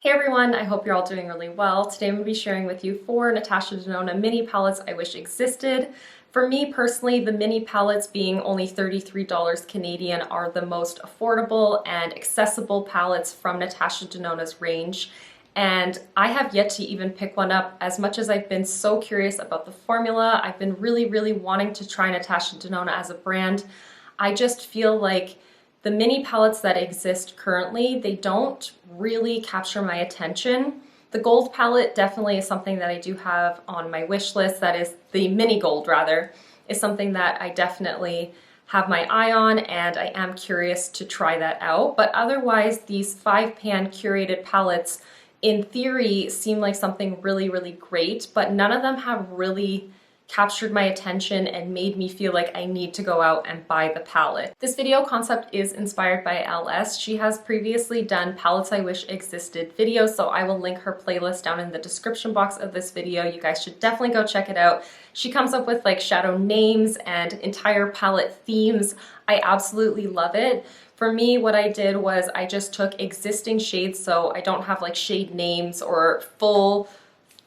Hey everyone, I hope you're all doing really well. Today I'm going to be sharing with you 4 Natasha Denona mini palettes I wish existed. For me personally, the mini palettes being only $33 Canadian are the most affordable and accessible palettes from Natasha Denona's range. And I have yet to even pick one up. As much as I've been so curious about the formula, I've been really wanting to try Natasha Denona as a brand. I just feel like the mini palettes that exist currently, they don't really capture my attention. The gold palette definitely is something that I do have on my wish list. That is the mini gold rather, is something that I definitely have my eye on and I am curious to try that out. But otherwise, these 5-pan curated palettes in theory seem like something really great, but none of them have really captured my attention and made me feel like I need to go out and buy the palette. This video concept is inspired by LS. She has previously done palettes I wish existed videos, so I will link her playlist down in the description box of this video. You guys should definitely go check it out. She comes up with like shadow names and entire palette themes. I absolutely love it. For me, what I did was I just took existing shades, so I don't have like shade names or full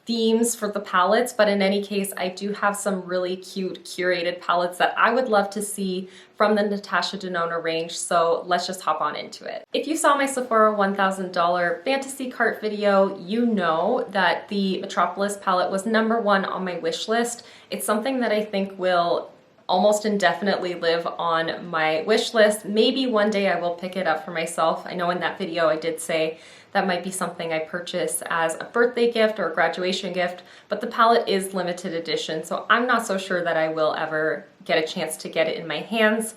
themes for the palettes, but in any case, I do have some really cute curated palettes that I would love to see from the Natasha Denona range, so let's just hop on into it. If you saw my Sephora $1,000 fantasy cart video, you know that the Metropolis palette was #1 on my wish list. It's something that I think will almost indefinitely live on my wish list. Maybe one day I will pick it up for myself. I know in that video I did say that might be something I purchase as a birthday gift or a graduation gift, but the palette is limited edition, so I'm not so sure that I will ever get a chance to get it in my hands.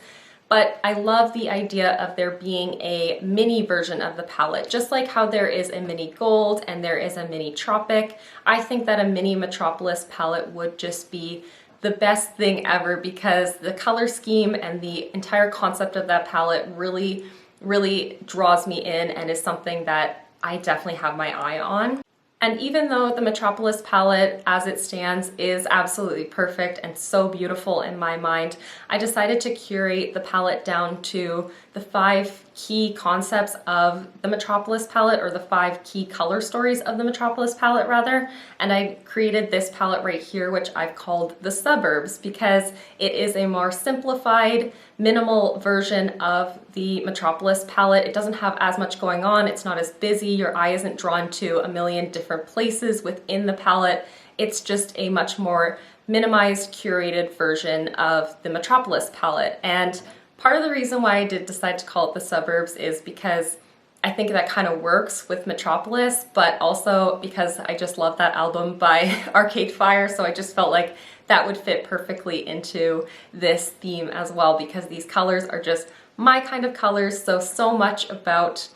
But I love the idea of there being a mini version of the palette, just like how there is a mini gold and there is a mini tropic. I think that a mini Metropolis palette would just be the best thing ever because the color scheme and the entire concept of that palette really draws me in and is something that I definitely have my eye on. And even though the Metropolis palette as it stands is absolutely perfect and so beautiful in my mind, I decided to curate the palette down to the 5 key concepts of the Metropolis palette, or the 5 key color stories of the Metropolis palette rather. And I created this palette right here, which I've called the Suburbs, because it is a more simplified, minimal version of the Metropolis palette. It doesn't have as much going on, it's not as busy, your eye isn't drawn to a million different places within the palette. It's just a much more minimized, curated version of the Metropolis palette. And part of the reason why I did decide to call it the Suburbs is because I think that kind of works with Metropolis, but also because I just love that album by Arcade Fire, so I just felt like that would fit perfectly into this theme as well, because these colors are just my kind of colors, so much about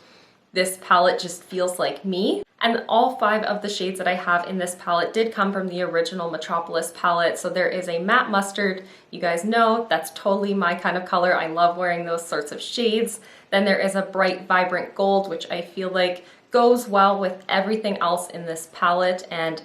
this palette just feels like me. And all 5 of the shades that I have in this palette did come from the original Metropolis palette. So there is a matte mustard, you guys know that's totally my kind of color. I love wearing those sorts of shades. Then there is a bright, vibrant gold, which I feel like goes well with everything else in this palette, and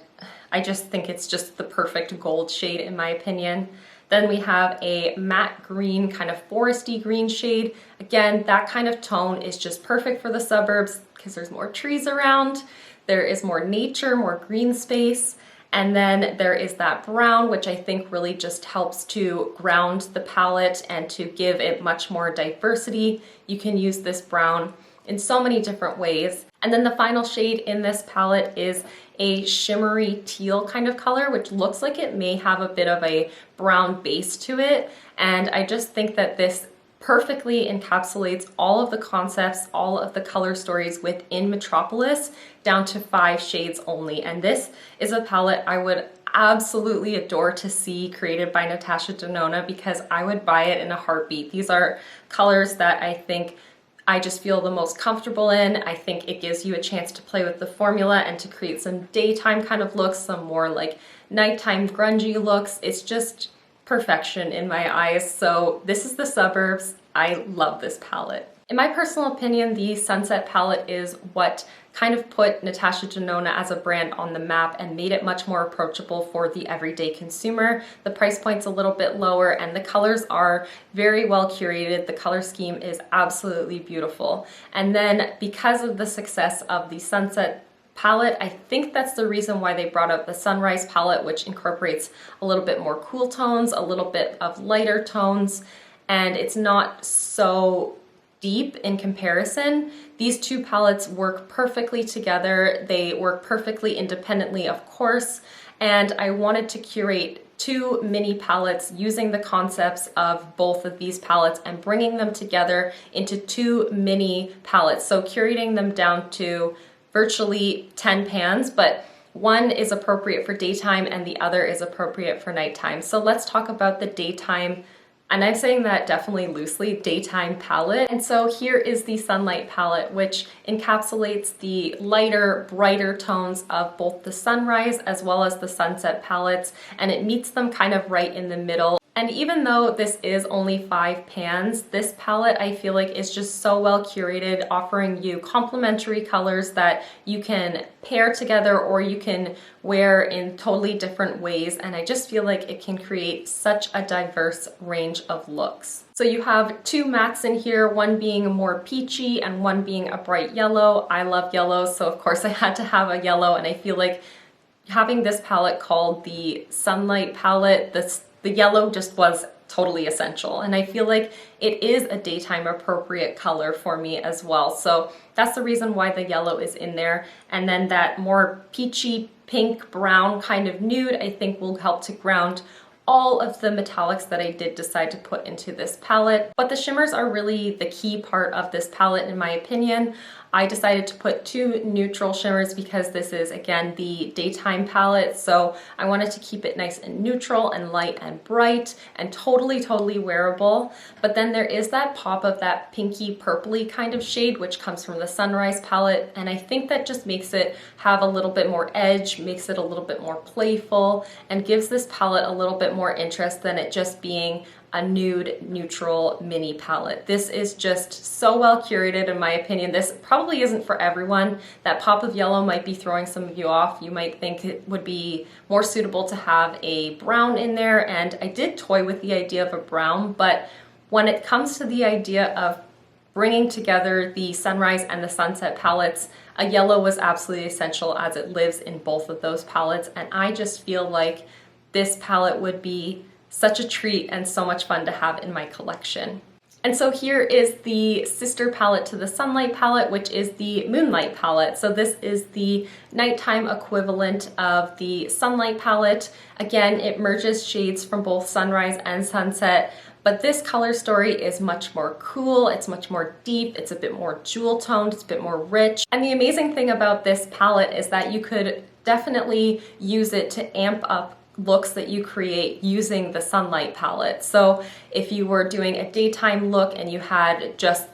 I just think it's just the perfect gold shade in my opinion. Then we have a matte green, kind of foresty green shade. Again, that kind of tone is just perfect for the Suburbs because there's more trees around, there is more nature, more green space. And then there is that brown, which I think really just helps to ground the palette and to give it much more diversity. You can use this brown in so many different ways. And then the final shade in this palette is a shimmery teal kind of color, which looks like it may have a bit of a brown base to it. And I just think that this perfectly encapsulates all of the concepts, all of the color stories within Metropolis down to 5 shades only. And this is a palette I would absolutely adore to see created by Natasha Denona, because I would buy it in a heartbeat. These are colors that I think I just feel the most comfortable in. I think it gives you a chance to play with the formula and to create some daytime kind of looks, some more like nighttime grungy looks. It's just perfection in my eyes. So this is the Suburbs. I love this palette. In my personal opinion, the Sunset palette is what kind of put Natasha Denona as a brand on the map and made it much more approachable for the everyday consumer. The price point's a little bit lower and the colors are very well curated. The color scheme is absolutely beautiful. And then because of the success of the Sunset palette. I think that's the reason why they brought out the Sunrise palette, which incorporates a little bit more cool tones, a little bit of lighter tones, and it's not so deep in comparison. These two palettes work perfectly together. They work perfectly independently, of course, and I wanted to curate two mini palettes using the concepts of both of these palettes and bringing them together into two mini palettes. So curating them down to virtually 10 pans, but one is appropriate for daytime and the other is appropriate for nighttime. So let's talk about the daytime, and I'm saying that definitely loosely, daytime palette. And so here is the Sunlight palette, which encapsulates the lighter, brighter tones of both the Sunrise as well as the Sunset palettes, and it meets them kind of right in the middle. And even though this is only 5 pans, this palette I feel like is just so well curated, offering you complementary colors that you can pair together or you can wear in totally different ways. And I just feel like it can create such a diverse range of looks. So you have two mattes in here, one being more peachy and one being a bright yellow. I love yellow, so of course I had to have a yellow, and I feel like having this palette called the Sunlight palette, the yellow just was totally essential, and I feel like it is a daytime appropriate color for me as well. So that's the reason why the yellow is in there. And then that more peachy pink brown kind of nude I think will help to ground all of the metallics that I did decide to put into this palette. But the shimmers are really the key part of this palette in my opinion. I decided to put two neutral shimmers because this is, again, the daytime palette, so I wanted to keep it nice and neutral and light and bright and totally wearable. But then there is that pop of that pinky purpley kind of shade which comes from the Sunrise palette, and I think that just makes it have a little bit more edge, makes it a little bit more playful, and gives this palette a little bit more interest than it just being a nude neutral mini palette. This is just so well curated in my opinion. This probably isn't for everyone. That pop of yellow might be throwing some of you off. You might think it would be more suitable to have a brown in there, and I did toy with the idea of a brown, but when it comes to the idea of bringing together the Sunrise and the Sunset palettes, a yellow was absolutely essential as it lives in both of those palettes, and I just feel like this palette would be such a treat and so much fun to have in my collection. And so here is the sister palette to the Sunlight palette, which is the Moonlight palette. So this is the nighttime equivalent of the Sunlight palette. Again, it merges shades from both Sunrise and Sunset, but this color story is much more cool, it's much more deep, it's a bit more jewel toned, it's a bit more rich. And the amazing thing about this palette is that you could definitely use it to amp up looks that you create using the Sunlight palette. So if you were doing a daytime look and you had just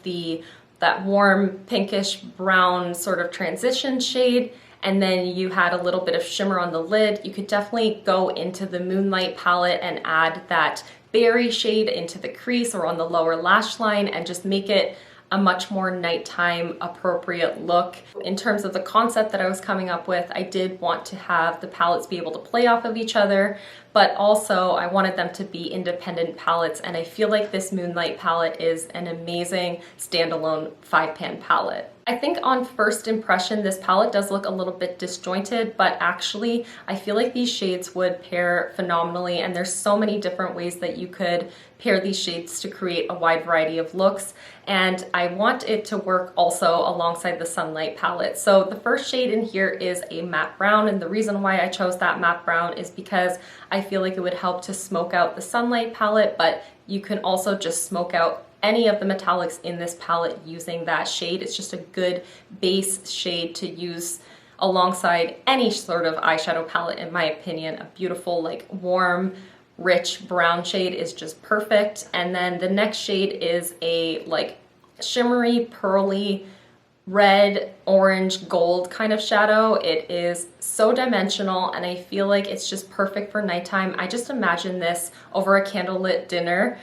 that warm pinkish brown sort of transition shade, and then you had a little bit of shimmer on the lid, you could definitely go into the Moonlight palette and add that berry shade into the crease or on the lower lash line and just make it a much more nighttime appropriate look. In terms of the concept that I was coming up with, I did want to have the palettes be able to play off of each other, but also I wanted them to be independent palettes, and I feel like this Moonlight palette is an amazing standalone 5-pan palette. I think on first impression this palette does look a little bit disjointed, but actually I feel like these shades would pair phenomenally, and there's so many different ways that you could pair these shades to create a wide variety of looks, and I want it to work also alongside the Sunlight palette. So the first shade in here is a matte brown, and the reason why I chose that matte brown is because I feel like it would help to smoke out the Sunlight palette, but you can also just smoke out any of the metallics in this palette using that shade. It's just a good base shade to use alongside any sort of eyeshadow palette in my opinion. A beautiful like warm rich brown shade is just perfect. And then the next shade is a like shimmery pearly red, orange, gold kind of shadow. It is so dimensional and I feel like it's just perfect for nighttime. I just imagine this over a candlelit dinner,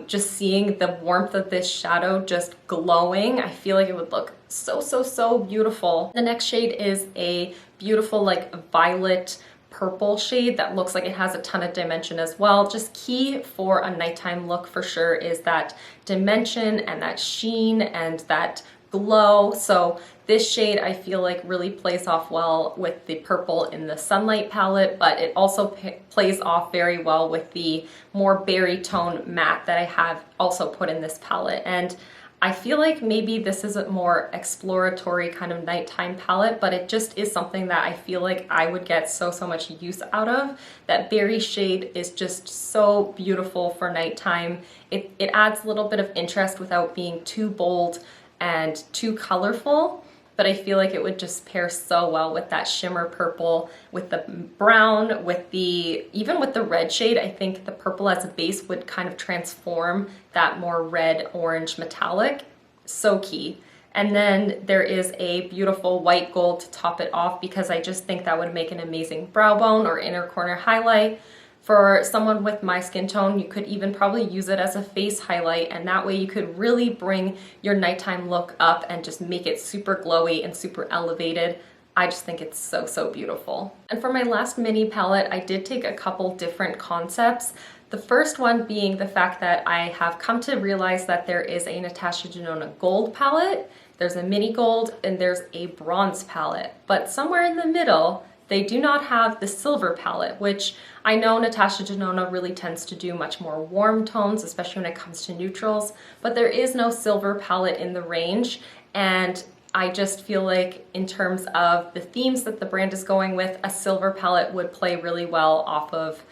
just seeing the warmth of this shadow just glowing. I feel like it would look so beautiful. The next shade is a beautiful like violet purple shade that looks like it has a ton of dimension as well. Just key for a nighttime look for sure is that dimension and that sheen and that glow. So this shade I feel like really plays off well with the purple in the Sunlight palette, but it also plays off very well with the more berry tone matte that I have also put in this palette. And I feel like maybe this is a more exploratory kind of nighttime palette, but it just is something that I feel like I would get so much use out of. That berry shade is just so beautiful for nighttime. It adds a little bit of interest without being too bold and too colorful, but I feel like it would just pair so well with that shimmer purple, with the brown, with even with the red shade. I think the purple as a base would kind of transform that more red orange metallic. So key. And then there is a beautiful white gold to top it off, because I just think that would make an amazing brow bone or inner corner highlight. For someone with my skin tone, you could even probably use it as a face highlight, and that way you could really bring your nighttime look up and just make it super glowy and super elevated. I just think it's so beautiful. And for my last mini palette, I did take a couple different concepts. The first one being the fact that I have come to realize that there is a Natasha Denona gold palette, there's a mini gold, and there's a bronze palette. But somewhere in the middle, they do not have the silver palette, which I know Natasha Denona really tends to do much more warm tones, especially when it comes to neutrals, but there is no silver palette in the range. And I just feel like in terms of the themes that the brand is going with, a silver palette would play really well off of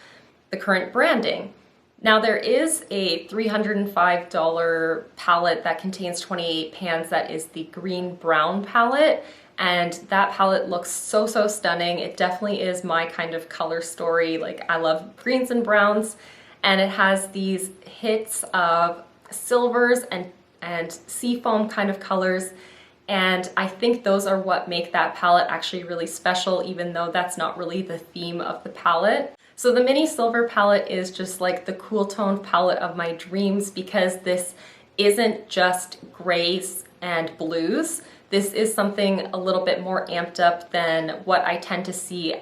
the current branding. Now there is a $305 palette that contains 28 pans that is the green brown palette. And that palette looks so stunning. It definitely is my kind of color story. Like, I love greens and browns, and it has these hits of silvers and seafoam kind of colors. And I think those are what make that palette actually really special, even though that's not really the theme of the palette. So the mini silver palette is just like the cool toned palette of my dreams, because this isn't just grays and blues. This is something a little bit more amped up than what I tend to see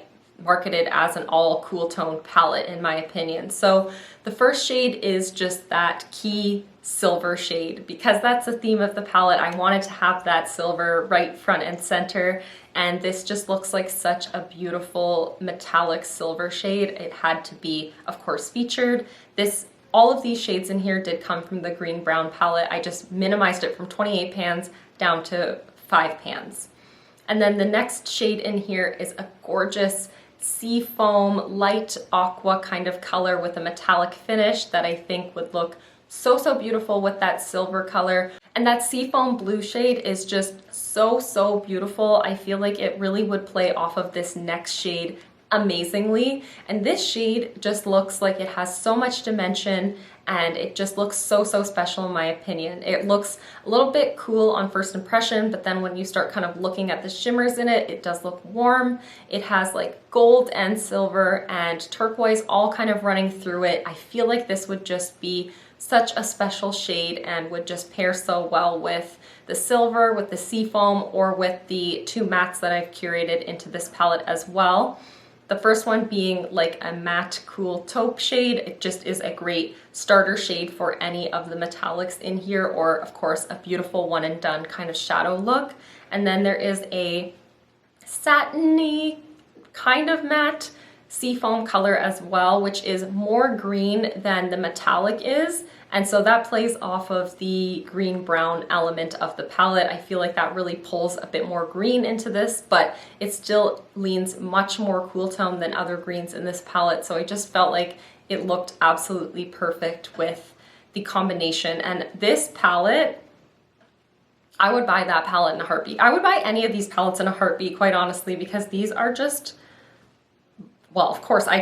marketed as an all cool tone palette, in my opinion. So the first shade is just that key silver shade. Because that's the theme of the palette, I wanted to have that silver right front and center, and this just looks like such a beautiful metallic silver shade. It had to be, of course, featured. All of these shades in here did come from the green brown palette. I just minimized it from 28 pans down to 5 pans. And then the next shade in here is a gorgeous seafoam light aqua kind of color with a metallic finish that I think would look so beautiful with that silver color. And that seafoam blue shade is just so beautiful. I feel like it really would play off of this next shade amazingly. And this shade just looks like it has so much dimension, and it just looks so special in my opinion. It looks a little bit cool on first impression, but then when you start kind of looking at the shimmers in it, it does look warm. It has like gold and silver and turquoise all kind of running through it. I feel like this would just be such a special shade and would just pair so well with the silver, with the seafoam, or with the two mattes that I've curated into this palette as well. The first one being like a matte cool taupe shade. It just is a great starter shade for any of the metallics in here, or of course a beautiful one and done kind of shadow look. And then there is a satiny kind of matte seafoam color as well, which is more green than the metallic is. And so that plays off of the green brown element of the palette. I feel like that really pulls a bit more green into this, but it still leans much more cool tone than other greens in this palette. So I just felt like it looked absolutely perfect with the combination. And this palette, I would buy that palette in a heartbeat. I would buy any of these palettes in a heartbeat, quite honestly, because these are just, well, of course, I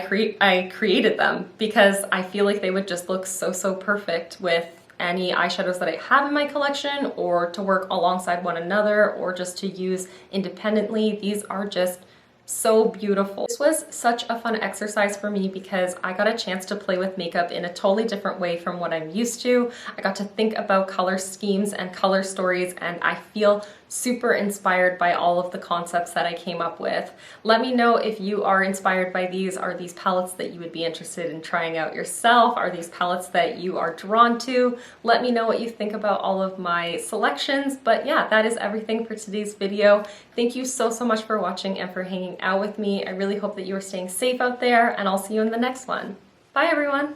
created them because I feel like they would just look so perfect with any eyeshadows that I have in my collection, or to work alongside one another, or just to use independently. These are just so beautiful. This was such a fun exercise for me because I got a chance to play with makeup in a totally different way from what I'm used to. I got to think about color schemes and color stories, and I feel super inspired by all of the concepts that I came up with. Let me know if you are inspired by these. Are these palettes that you would be interested in trying out yourself? Are these palettes that you are drawn to? Let me know what you think about all of my selections. But yeah, that is everything for today's video. Thank you so much for watching and for hanging out with me. I really hope that you are staying safe out there, and I'll see you in the next one. Bye everyone!